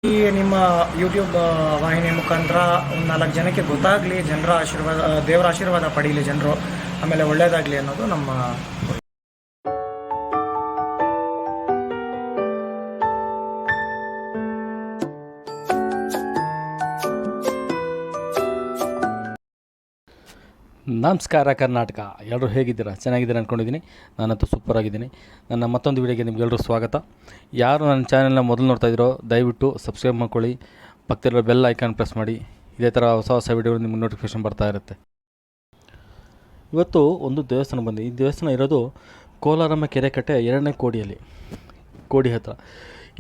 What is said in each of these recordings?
ಈ ನಿಮ್ಮ ಯೂಟ್ಯೂಬ್ ವಾಹಿನಿ ಮುಖಾಂತರ ಒಂದು 4 ಜನಕ್ಕೆ ಗೊತ್ತಾಗಲಿ, ಜನರ ಆಶೀರ್ವಾದ, ದೇವರ ಆಶೀರ್ವಾದ ಪಡೀಲಿ ಜನರು, ಆಮೇಲೆ ಒಳ್ಳೆಯದಾಗಲಿ ಅನ್ನೋದು ನಮ್ಮ ನಮಸ್ಕಾರ ಕರ್ನಾಟಕ. ಎಲ್ಲರೂ ಹೇಗಿದ್ದೀರಾ? ಚೆನ್ನಾಗಿದ್ದೀರಾ ಅಂದ್ಕೊಂಡಿದ್ದೀನಿ. ನಾನಂತೂ ಸೂಪರಾಗಿದ್ದೀನಿ. ನನ್ನ ಮತ್ತೊಂದು ವೀಡಿಯೋಗೆ ನಿಮಗೆಲ್ಲರೂ ಸ್ವಾಗತ. ಯಾರು ನನ್ನ ಚಾನೆಲ್ನ ಮೊದಲು ನೋಡ್ತಾ ಇದ್ದೀರೋ ದಯವಿಟ್ಟು ಸಬ್ಸ್ಕ್ರೈಬ್ ಮಾಡ್ಕೊಳ್ಳಿ, ಪಕ್ಕದಲ್ಲಿರೋ ಬೆಲ್ ಐಕಾನ್ ಪ್ರೆಸ್ ಮಾಡಿ. ಇದೇ ಥರ ಹೊಸ ಹೊಸ ವೀಡಿಯೋ ನಿಮ್ಗೆ ನೋಟಿಫಿಕೇಷನ್ ಬರ್ತಾ ಇರುತ್ತೆ. ಇವತ್ತು ಒಂದು ದೇವಸ್ಥಾನ ಬಂದು, ಈ ದೇವಸ್ಥಾನ ಇರೋದು ಕೋಲಾರಮ್ಮ ಕೆರೆಕಟ್ಟೆ 2ನೇ ಕೋಡಿ ಹತ್ರ.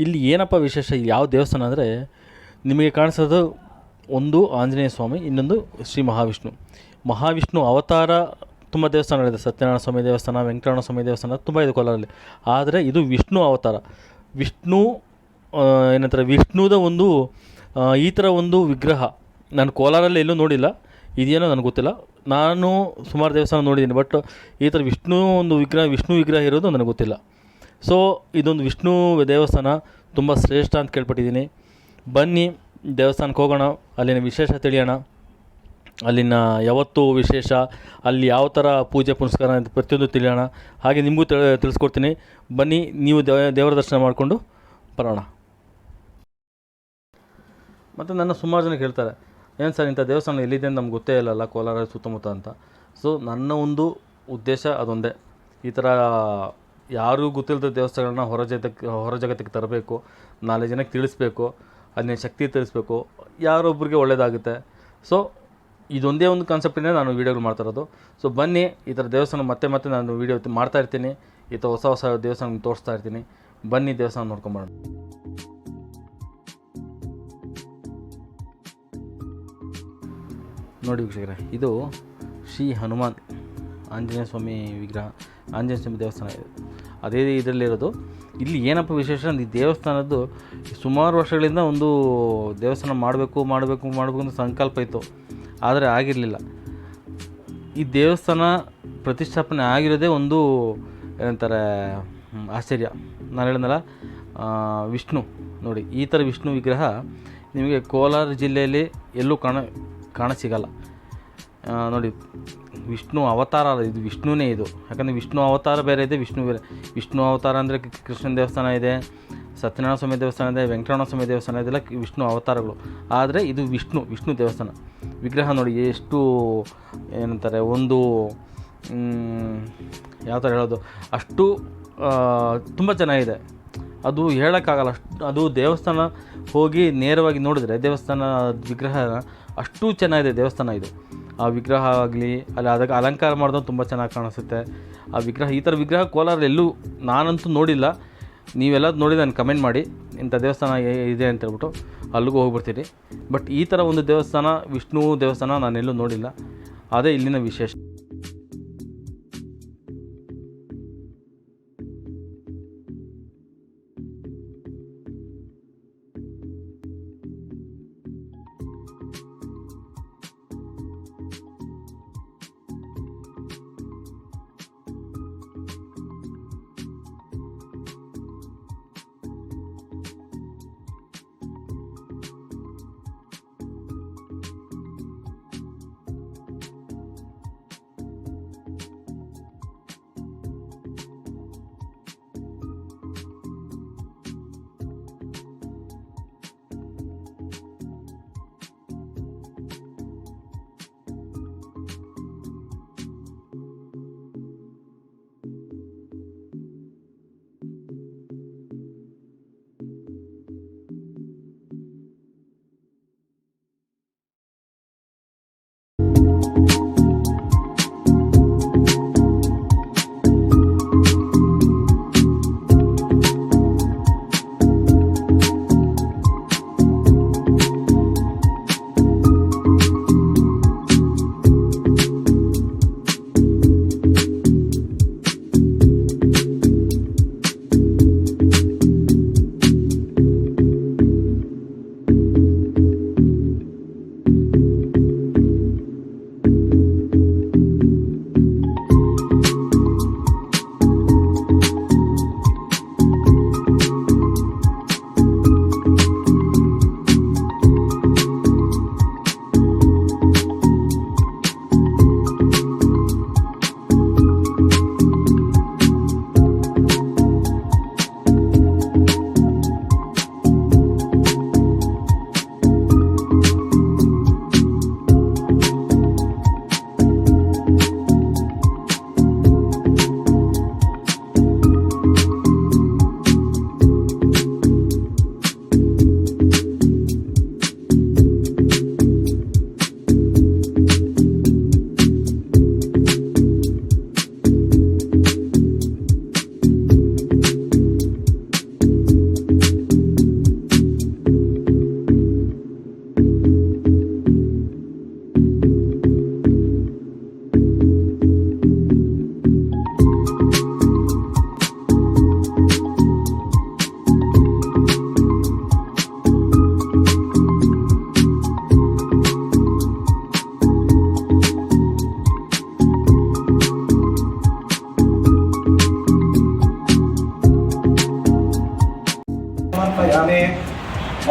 ಇಲ್ಲಿ ಏನಪ್ಪ ವಿಶೇಷ, ಯಾವ ದೇವಸ್ಥಾನ ಅಂದರೆ ನಿಮಗೆ ಕಾಣಿಸೋದು ಒಂದು ಆಂಜನೇಯ ಸ್ವಾಮಿ, ಇನ್ನೊಂದು ಶ್ರೀ ಮಹಾವಿಷ್ಣು ಅವತಾರ. ತುಂಬ ದೇವಸ್ಥಾನಗಳಿದೆ, ಸತ್ಯನಾರಾಯಣ ಸ್ವಾಮಿ ದೇವಸ್ಥಾನ, ವೆಂಕಟರಮಣ ಸ್ವಾಮಿ ದೇವಸ್ಥಾನ ತುಂಬ ಇದೆ ಕೋಲಾರಲ್ಲಿ. ಆದರೆ ಇದು ವಿಷ್ಣು ಅವತಾರ. ಏನಂತಾರೆ, ವಿಷ್ಣುದ ಒಂದು ಈ ಥರ ಒಂದು ವಿಗ್ರಹ ನಾನು ಕೋಲಾರಲ್ಲಿ ಎಲ್ಲೂ ನೋಡಿಲ್ಲ. ಇದೇನೋ ನನಗೆ ಗೊತ್ತಿಲ್ಲ. ನಾನು ಸುಮಾರು ದೇವಸ್ಥಾನ ನೋಡಿದ್ದೀನಿ, ಬಟ್ ಈ ಥರ ವಿಷ್ಣು ವಿಗ್ರಹ ಇರೋದು ನನಗೆ ಗೊತ್ತಿಲ್ಲ. ಸೊ ಇದೊಂದು ವಿಷ್ಣು ದೇವಸ್ಥಾನ ತುಂಬ ಶ್ರೇಷ್ಠ ಅಂತ ಕೇಳ್ಪಟ್ಟಿದ್ದೀನಿ. ಬನ್ನಿ ದೇವಸ್ಥಾನಕ್ಕೆ ಹೋಗೋಣ, ಅಲ್ಲಿನ ವಿಶೇಷ ತಿಳಿಯೋಣ, ಅಲ್ಲಿನ ಯಾವತ್ತೂ ವಿಶೇಷ, ಅಲ್ಲಿ ಯಾವ ಥರ ಪೂಜೆ ಪುನಸ್ಕಾರ ಅಂತ ಪ್ರತಿಯೊಂದು ತಿಳಿಯೋಣ. ಹಾಗೆ ನಿಮಗೂ ತಿಳಿಸ್ಕೊಡ್ತೀನಿ. ಬನ್ನಿ, ನೀವು ದೇವರ ದರ್ಶನ ಮಾಡಿಕೊಂಡು ಬರೋಣ. ಮತ್ತು ನನ್ನ ಸುಮಾರು ಜನ ಕೇಳ್ತಾರೆ, ಏನು ಸರ್ ಇಂಥ ದೇವಸ್ಥಾನ ಎಲ್ಲಿದೆ ಅಂತ ನಮ್ಗೆ ಗೊತ್ತೇ ಇಲ್ಲಲ್ಲ ಕೋಲಾರ ಸುತ್ತಮುತ್ತ ಅಂತ. ಸೊ ನನ್ನ ಒಂದು ಉದ್ದೇಶ ಅದೊಂದೇ, ಈ ಥರ ಯಾರೂ ಗೊತ್ತಿಲ್ಲದ ದೇವಸ್ಥಾನಗಳನ್ನ ಹೊರ ಜಗತ್ತಿಗೆ ತರಬೇಕು, 4 ಜನಕ್ಕೆ ತಿಳಿಸ್ಬೇಕು, ಅದನ್ನ ಶಕ್ತಿ ತಿಳಿಸ್ಬೇಕು, ಯಾರೊಬ್ಬರಿಗೆ ಒಳ್ಳೆಯದಾಗುತ್ತೆ. ಸೊ ಇದೊಂದೇ ಒಂದು ಕಾನ್ಸೆಪ್ಟಿಂದ ನಾನು ವೀಡಿಯೋಗಳು ಮಾಡ್ತಾ ಇರೋದು. ಸೊ ಬನ್ನಿ, ಈ ಥರ ದೇವಸ್ಥಾನ ಮತ್ತೆ ನಾನು ವೀಡಿಯೋ ಮಾಡ್ತಾ ಇರ್ತೀನಿ, ಈ ಥರ ಹೊಸ ದೇವಸ್ಥಾನ ತೋರಿಸ್ತಾ ಇರ್ತೀನಿ. ಬನ್ನಿ ದೇವಸ್ಥಾನ ನೋಡ್ಕೊಂಬರೋಣ. ನೋಡಿ ವೀಕ್ಷಕರೇ, ಇದು ಶ್ರೀ ಹನುಮಾನ್ ಆಂಜನೇಯ ಸ್ವಾಮಿ ವಿಗ್ರಹ, ಆಂಜನೇಯ ಸ್ವಾಮಿ ದೇವಸ್ಥಾನ ಇದೆ. ಅದೇ ಇದರಲ್ಲಿರೋದು. ಇಲ್ಲಿ ಏನಪ್ಪ ವಿಶೇಷ ಅಂದರೆ, ಈ ದೇವಸ್ಥಾನದ್ದು ಸುಮಾರು ವರ್ಷಗಳಿಂದ ಒಂದು ದೇವಸ್ಥಾನ ಮಾಡಬೇಕು ಅಂತ ಸಂಕಲ್ಪ ಇತ್ತು, ಆದರೆ ಆಗಿರಲಿಲ್ಲ. ಈ ದೇವಸ್ಥಾನ ಪ್ರತಿಷ್ಠಾಪನೆ ಆಗಿರೋದೇ ಒಂದು ಏನಂತಾರೆ ಆಶ್ಚರ್ಯ. ನಾನು ಹೇಳಿದ್ನಲ್ಲ, ವಿಷ್ಣು ನೋಡಿ, ಈ ಥರ ವಿಷ್ಣು ವಿಗ್ರಹ ನಿಮಗೆ ಕೋಲಾರ ಜಿಲ್ಲೆಯಲ್ಲಿ ಎಲ್ಲೂ ಕಾಣಸಿಗಲ್ಲ. ನೋಡಿ, ವಿಷ್ಣು ಅವತಾರ ಅಲ್ಲ, ಇದು ವಿಷ್ಣುವೇ ಇದು. ಯಾಕಂದರೆ ವಿಷ್ಣು ಅವತಾರ ಬೇರೆ ಇದೆ, ವಿಷ್ಣು ಬೇರೆ. ವಿಷ್ಣು ಅವತಾರ ಅಂದರೆ ಕೃಷ್ಣನ ದೇವಸ್ಥಾನ ಇದೆ, ಸತ್ಯನಾರಾಯಣ ಸ್ವಾಮಿ ದೇವಸ್ಥಾನ ಇದೆ, ವೆಂಕಟರಮಣ ಸ್ವಾಮಿ ದೇವಸ್ಥಾನ ಇದೆಲ್ಲ ವಿಷ್ಣು ಅವತಾರಗಳು. ಆದರೆ ಇದು ವಿಷ್ಣು ದೇವಸ್ಥಾನ ವಿಗ್ರಹ ನೋಡಿ ಎಷ್ಟು ಏನಂತಾರೆ, ಒಂದು ಯಾವ ಥರ ಹೇಳೋದು, ಅಷ್ಟು ತುಂಬ ಚೆನ್ನಾಗಿದೆ. ಅದು ಹೇಳೋಕ್ಕಾಗಲ್ಲ. ಅದು ದೇವಸ್ಥಾನ ಹೋಗಿ ನೇರವಾಗಿ ನೋಡಿದ್ರೆ ದೇವಸ್ಥಾನ ವಿಗ್ರಹ ಅಷ್ಟು ಚೆನ್ನಾಗಿದೆ ದೇವಸ್ಥಾನ ಇದು. ಆ ವಿಗ್ರಹ ಆಗಲಿ, ಅಲ್ಲಿ ಅದಕ್ಕೆ ಅಲಂಕಾರ ಮಾಡೋದು ತುಂಬ ಚೆನ್ನಾಗಿ ಕಾಣಿಸುತ್ತೆ. ಆ ವಿಗ್ರಹ, ಈ ಥರ ವಿಗ್ರಹ ಕೋಲಾರಲ್ಲಿ ಎಲ್ಲೂ ನಾನಂತೂ ನೋಡಿಲ್ಲ. ನೀವೆಲ್ಲ ನೋಡಿ ನಾನು ಕಮೆಂಟ್ ಮಾಡಿ, ಇಂಥ ದೇವಸ್ಥಾನ ಇದೆ ಅಂತ ಹೇಳ್ಬಿಟ್ಟು ಅಲ್ಲಿಗೂ ಹೋಗ್ಬಿಡ್ತೀನಿ. ಬಟ್ ಈ ಥರ ಒಂದು ದೇವಸ್ಥಾನ, ವಿಷ್ಣು ದೇವಸ್ಥಾನ ನಾನೆಲ್ಲೂ ನೋಡಿಲ್ಲ. ಅದೇ ಇಲ್ಲಿನ ವಿಶೇಷ.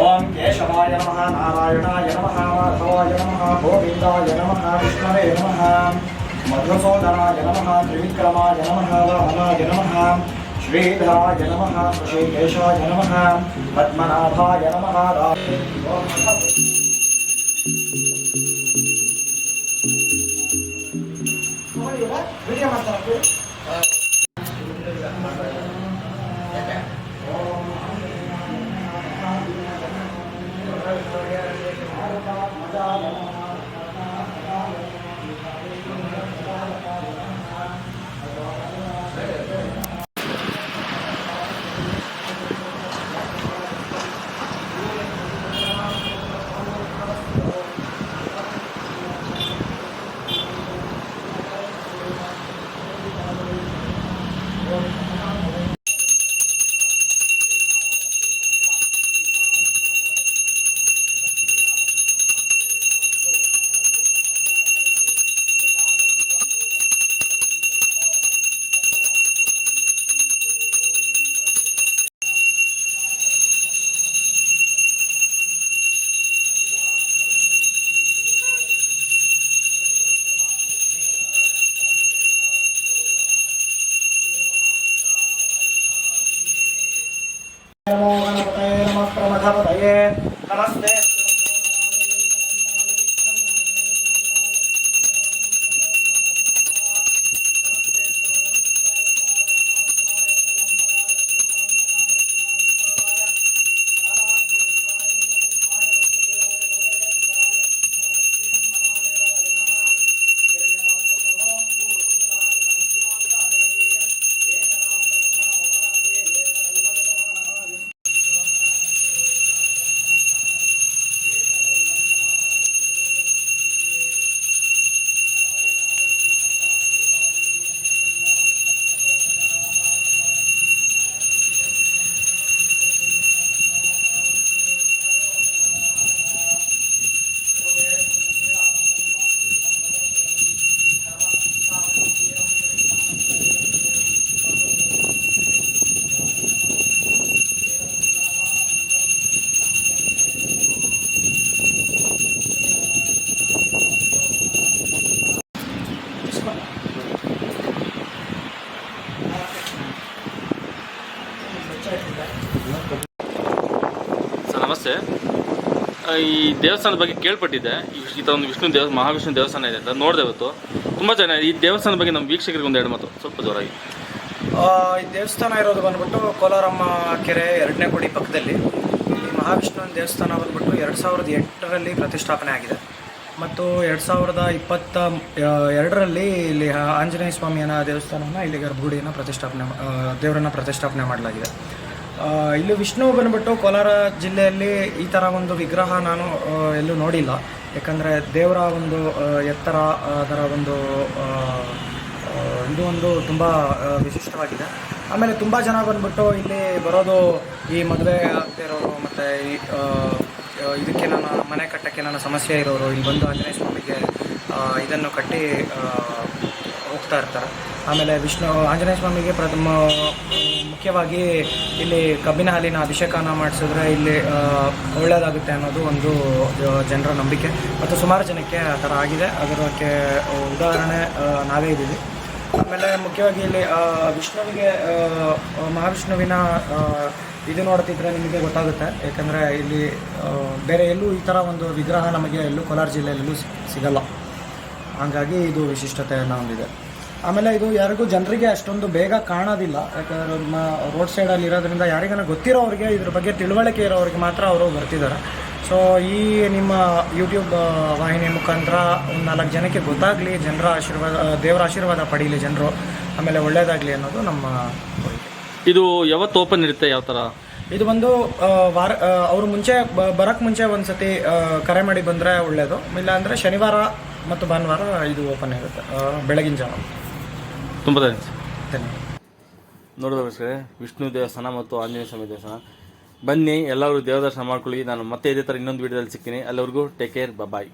ಓಂ ಕೇಶವಾಯ ನಮಃ ನಾರಾಯಣಾಯ ನಮಃ ಮಾಧವಾಯ ನಮಃ ಗೋವಿಂದಾಯ ನಮಃ ವಿಷ್ಣವೇ ನಮಃ ಮಧುಸೂದನಾಯ ನಮಃ ತ್ರಿವಿಕ್ರಮಾಯ ನಮಃ ವಾಮನಾಯ ನಮಃ ಶ್ರೀಧರಾಯ ನಮಃ ಋಷಿಕೇಶಾಯ ನಮಃ ಪದ್ಮನಾಭಾಯ ನಮಃ ವಿಡಿಯೋ ಮಾಡ್ತಾರೆ नमो गणपतये नमः प्रमथपतये नमस्ते ಸರ್ ನಮಸ್ತೆ. ಈ ದೇವಸ್ಥಾನದ ಬಗ್ಗೆ ಕೇಳ್ಪಟ್ಟಿದ್ದೆ. ಈ ಥರ ಒಂದು ಮಹಾವಿಷ್ಣು ದೇವಸ್ಥಾನ ಇದೆ ಅಂತ ನೋಡಿದೆ ಇವತ್ತು. ತುಂಬ ಚೆನ್ನಾಗಿದೆ. ಈ ದೇವಸ್ಥಾನದ ಬಗ್ಗೆ ನಮ್ಮ ವೀಕ್ಷಕರಿಗೆ ಒಂದು ಎರಡು ಮಾತು ಸ್ವಲ್ಪ ಜೋರಾಗಿ. ಈ ದೇವಸ್ಥಾನ ಇರೋದು ಬಂದ್ಬಿಟ್ಟು ಕೋಲಾರಮ್ಮ ಕೆರೆ 2ನೇ ಗುಡಿ ಪಕ್ಕದಲ್ಲಿ. ಈ ಮಹಾವಿಷ್ಣುವಿನ ದೇವಸ್ಥಾನ ಬಂದ್ಬಿಟ್ಟು 2008ರಲ್ಲಿ ಪ್ರತಿಷ್ಠಾಪನೆ ಆಗಿದೆ ಮತ್ತು 2022ರಲ್ಲಿ ಇಲ್ಲಿ ಆಂಜನೇಯ ಸ್ವಾಮಿಯನ ದೇವಸ್ಥಾನವನ್ನು ಇಲ್ಲಿ ಗರ್ಭಗುಡಿಯನ್ನು ದೇವರನ್ನು ಪ್ರತಿಷ್ಠಾಪನೆ ಮಾಡಲಾಗಿದೆ. ಇಲ್ಲಿ ವಿಷ್ಣು ಬಂದ್ಬಿಟ್ಟು ಕೋಲಾರ ಜಿಲ್ಲೆಯಲ್ಲಿ ಈ ಥರ ಒಂದು ವಿಗ್ರಹ ನಾನು ಎಲ್ಲೂ ನೋಡಿಲ್ಲ. ಯಾಕಂದರೆ ದೇವರ ಒಂದು ಎತ್ತರ, ಅದರ ಒಂದು ಇದು ಒಂದು ತುಂಬ ವಿಶಿಷ್ಟವಾಗಿದೆ. ಆಮೇಲೆ ತುಂಬ ಜನ ಬಂದ್ಬಿಟ್ಟು ಇಲ್ಲಿ ಬರೋದು ಈ ಮದುವೆ ಆಗ್ತಿರೋರು ಮತ್ತು ಇದಕ್ಕೆ ನನ್ನ ಮನೆ ಕಟ್ಟಕ್ಕೆ ನನ್ನ ಸಮಸ್ಯೆ ಇರೋರು ಇಲ್ಲಿ ಬಂದು ಆಂಜನೇಯ ಸ್ವಾಮಿಗೆ ಇದನ್ನು ಕಟ್ಟಿ ಹೋಗ್ತಾ ಇರ್ತಾರೆ. ಆಮೇಲೆ ಆಂಜನೇಯ ಸ್ವಾಮಿಗೆ ಮುಖ್ಯವಾಗಿ ಇಲ್ಲಿ ಕಬ್ಬಿನ ಹಾಲಿನ ಅಭಿಷೇಕನ ಮಾಡಿಸಿದ್ರೆ ಇಲ್ಲಿ ಒಳ್ಳೆಯದಾಗುತ್ತೆ ಅನ್ನೋದು ಒಂದು ಜನರ ನಂಬಿಕೆ ಮತ್ತು ಸುಮಾರು ಜನಕ್ಕೆ ಆ ಥರ ಆಗಿದೆ. ಅದಕ್ಕೆ ಉದಾಹರಣೆ ನಾವೇ ಇದ್ದೀವಿ. ಆಮೇಲೆ ಮುಖ್ಯವಾಗಿ ಇಲ್ಲಿ ವಿಷ್ಣುವಿಗೆ ಮಹಾವಿಷ್ಣುವಿನ ಇದು ನೋಡ್ತಿದ್ರೆ ನಿಮಗೆ ಗೊತ್ತಾಗುತ್ತೆ. ಯಾಕಂದರೆ ಇಲ್ಲಿ ಬೇರೆ ಎಲ್ಲೂ ಈ ಥರ ಒಂದು ವಿಗ್ರಹ ನಮಗೆ ಎಲ್ಲೂ ಕೋಲಾರ ಜಿಲ್ಲೆಯಲ್ಲೂ ಸಿಗಲ್ಲ. ಹಾಗಾಗಿ ಇದು ವಿಶಿಷ್ಟತೆಯನ್ನು ಹೊಂದಿದೆ. ಆಮೇಲೆ ಇದು ಯಾರಿಗೂ ಜನರಿಗೆ ಅಷ್ಟೊಂದು ಬೇಗ ಕಾಣೋದಿಲ್ಲ. ಯಾಕಂದರೆ ರೋಡ್ ಸೈಡಲ್ಲಿ ಇರೋದ್ರಿಂದ ಯಾರಿಗಾನ ಗೊತ್ತಿರೋರಿಗೆ ಇದ್ರ ಬಗ್ಗೆ ತಿಳುವಳಿಕೆ ಇರೋರಿಗೆ ಮಾತ್ರ ಅವರು ಬರ್ತಿದ್ದಾರೆ. ಸೊ ಈ ನಿಮ್ಮ ಯೂಟ್ಯೂಬ್ ವಾಹಿನಿ ಮುಖಾಂತರ ಒಂದು 4 ಜನಕ್ಕೆ ಗೊತ್ತಾಗಲಿ, ದೇವರ ಆಶೀರ್ವಾದ ಪಡೀಲಿ ಜನರು, ಆಮೇಲೆ ಒಳ್ಳೆಯದಾಗಲಿ ಅನ್ನೋದು ನಮ್ಮ ಕೋರಿಕೆ. ಇದು ಯಾವತ್ತು ಓಪನ್ ಇರುತ್ತೆ, ಯಾವ ಥರ? ಇದು ಬಂದು ಅವರು ಬರೋಕ್ಕೆ ಮುಂಚೆ ಒಂದು ಸತಿ ಕರೆ ಮಾಡಿ ಬಂದರೆ ಒಳ್ಳೆಯದು. ಇಲ್ಲ ಅಂದರೆ ಶನಿವಾರ ಮತ್ತು ಭಾನುವಾರ ಇದು ಓಪನ್ ಇರುತ್ತೆ ಬೆಳಗಿನ ಜಾವ. ತುಂಬ ಧನ್ಯವಾದ. ನೋಡಿದ್ರೆ ವಿಷ್ಣು ದೇವಸ್ಥಾನ ಮತ್ತು ಆಂಜನೇಯ ಸ್ವಾಮಿ ದೇವಸ್ಥಾನ ಬನ್ನಿ, ಎಲ್ಲರೂ ದೇವದರ್ಶನ ಮಾಡ್ಕೊಳ್ಳಿ. ನಾನು ಮತ್ತೆ ಇದೇ ಥರ ಇನ್ನೊಂದು ವೀಡಿಯೋದಲ್ಲಿ ಸಿಗ್ತೀನಿ. ಎಲ್ಲರಿಗೂ ಟೇಕ್ ಕೇರ್, ಬಾಯ್.